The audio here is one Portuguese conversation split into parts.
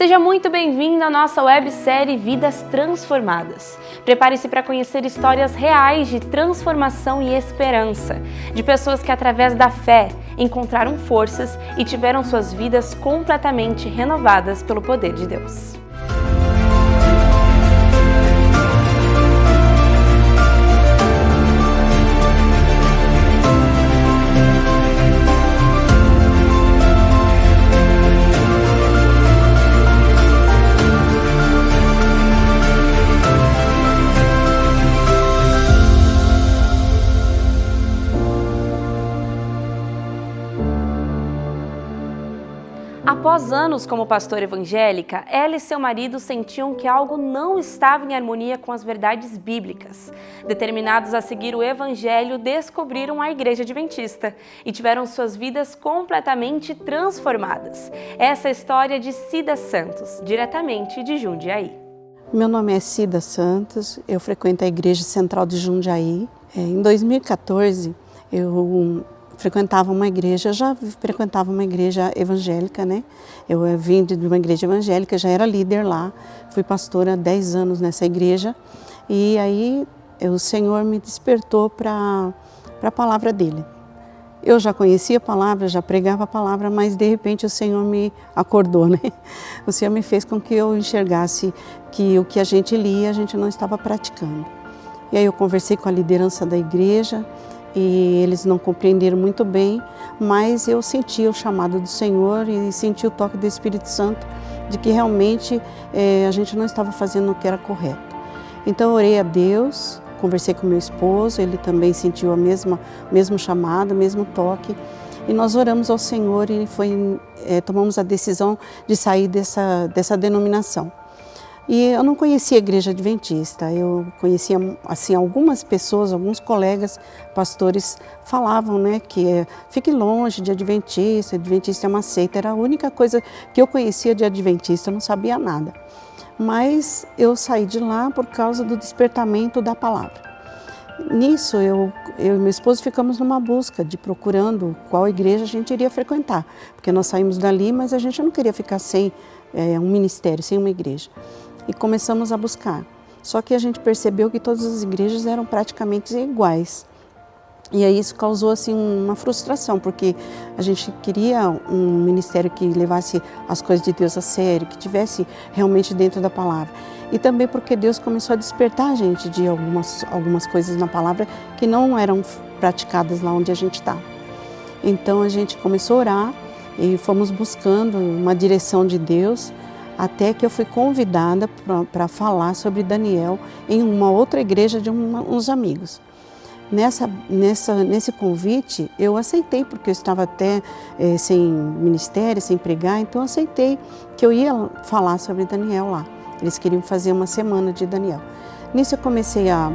Seja muito bem-vindo à nossa websérie Vidas Transformadas. Prepare-se para conhecer histórias reais de transformação e esperança, de pessoas que através da fé encontraram forças e tiveram suas vidas completamente renovadas pelo poder de Deus. Após anos como pastora evangélica, ela e seu marido sentiam que algo não estava em harmonia com as verdades bíblicas. Determinados a seguir o evangelho, descobriram a Igreja Adventista e tiveram suas vidas completamente transformadas. Essa é a história de Cida Santos, diretamente de Jundiaí. Meu nome é Cida Santos, eu frequento a Igreja Central de Jundiaí. Em 2014, eu frequentava uma igreja, já frequentava uma igreja evangélica, né? Eu vim de uma igreja evangélica, já era líder lá, fui pastora há 10 anos nessa igreja e aí o Senhor me despertou para a palavra dele. Eu já conhecia a palavra, já pregava a palavra, mas de repente o Senhor me acordou, né? O Senhor me fez com que eu enxergasse que o que a gente lia, a gente não estava praticando. E aí eu conversei com a liderança da igreja, e eles não compreenderam muito bem, mas eu senti o chamado do Senhor e senti o toque do Espírito Santo de que realmente a gente não estava fazendo o que era correto. Então eu orei a Deus, conversei com meu esposo, ele também sentiu o mesmo chamado, o mesmo toque, e nós oramos ao Senhor e tomamos a decisão de sair dessa denominação. E eu não conhecia a Igreja Adventista, eu conhecia assim, algumas pessoas, alguns colegas pastores falavam, né, que fique longe de Adventista é uma seita, era a única coisa que eu conhecia de Adventista, eu não sabia nada. Mas eu saí de lá por causa do despertamento da palavra. Nisso, eu e meu esposo ficamos numa busca procurando qual igreja a gente iria frequentar, porque nós saímos dali, mas a gente não queria ficar sem um ministério, sem uma igreja. E começamos a buscar. Só que a gente percebeu que todas as igrejas eram praticamente iguais. E aí isso causou assim uma frustração, porque a gente queria um ministério que levasse as coisas de Deus a sério, que tivesse realmente dentro da palavra. E também porque Deus começou a despertar a gente de algumas coisas na palavra que não eram praticadas lá onde a gente está. Então a gente começou a orar e fomos buscando uma direção de Deus, até que eu fui convidada para falar sobre Daniel em uma outra igreja de uns amigos. Nesse convite, eu aceitei, porque eu estava até sem ministério, sem pregar, então eu aceitei que eu ia falar sobre Daniel lá. Eles queriam fazer uma semana de Daniel. Nisso eu comecei a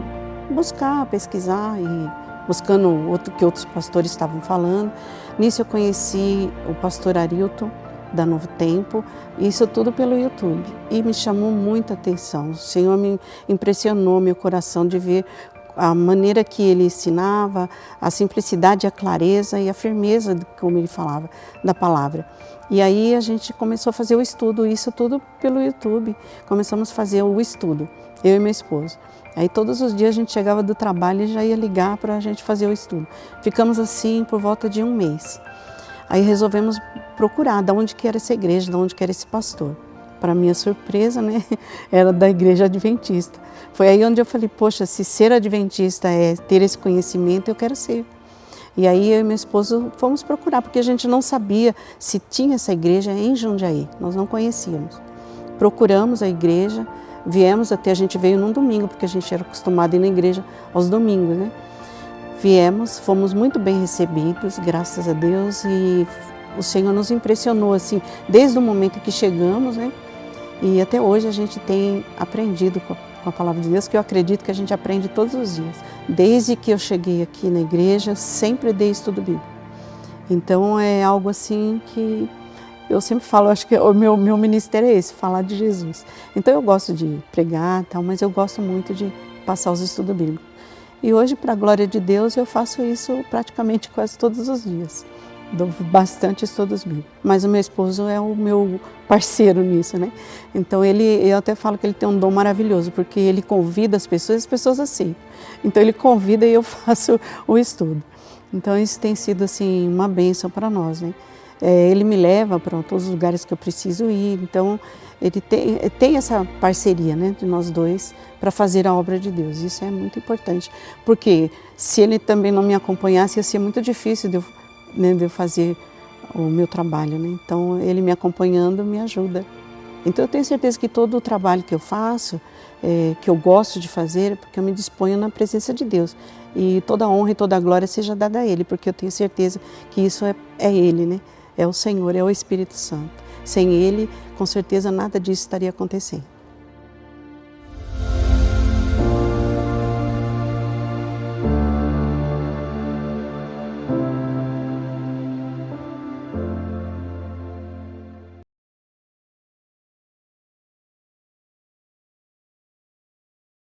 buscar, a pesquisar e buscando o que outros pastores estavam falando. Nisso eu conheci o pastor Arilton, da Novo Tempo, isso tudo pelo YouTube, e me chamou muita atenção. O Senhor me impressionou meu coração de ver a maneira que ele ensinava, a simplicidade, a clareza e a firmeza de como ele falava da palavra. E aí a gente começou a fazer o estudo, isso tudo pelo YouTube. Começamos a fazer o estudo, eu e meu esposo. Aí todos os dias a gente chegava do trabalho e já ia ligar para a gente fazer o estudo. Ficamos assim por volta de um mês. Aí resolvemos procurar de onde que era essa igreja, de onde que era esse pastor. Para minha surpresa, né, era da Igreja Adventista. Foi aí onde eu falei, poxa, se ser adventista é ter esse conhecimento, eu quero ser. E aí eu e meu esposo fomos procurar, porque a gente não sabia se tinha essa igreja em Jundiaí, nós não conhecíamos. Procuramos a igreja, a gente veio num domingo, porque a gente era acostumado a ir na igreja aos domingos, né? Viemos, fomos muito bem recebidos, graças a Deus, e o Senhor nos impressionou assim, desde o momento que chegamos, né? E até hoje a gente tem aprendido com a palavra de Deus, que eu acredito que a gente aprende todos os dias. Desde que eu cheguei aqui na igreja, sempre dei estudo bíblico. Então é algo assim que eu sempre falo, acho que o meu ministério é esse, falar de Jesus. Então eu gosto de pregar, tal, mas eu gosto muito de passar os estudos bíblicos. E hoje, para a glória de Deus, eu faço isso praticamente quase todos os dias. dou bastante estudos bíblicos. Mas o meu esposo é o meu parceiro nisso, né? Então eu até falo que ele tem um dom maravilhoso, porque ele convida as pessoas aceitam. Então ele convida e eu faço o estudo. Então isso tem sido assim uma bênção para nós, né? Ele me leva para todos os lugares que eu preciso ir, então ele tem essa parceria, né, de nós dois para fazer a obra de Deus. Isso é muito importante, porque se ele também não me acompanhasse ia ser muito difícil de eu fazer o meu trabalho, né? Então ele me acompanhando me ajuda. Então eu tenho certeza que todo o trabalho que eu faço, que eu gosto de fazer, é porque eu me disponho na presença de Deus. E toda a honra e toda a glória seja dada a Ele, porque eu tenho certeza que isso é Ele, né? É o Senhor, é o Espírito Santo. Sem Ele, com certeza nada disso estaria acontecendo.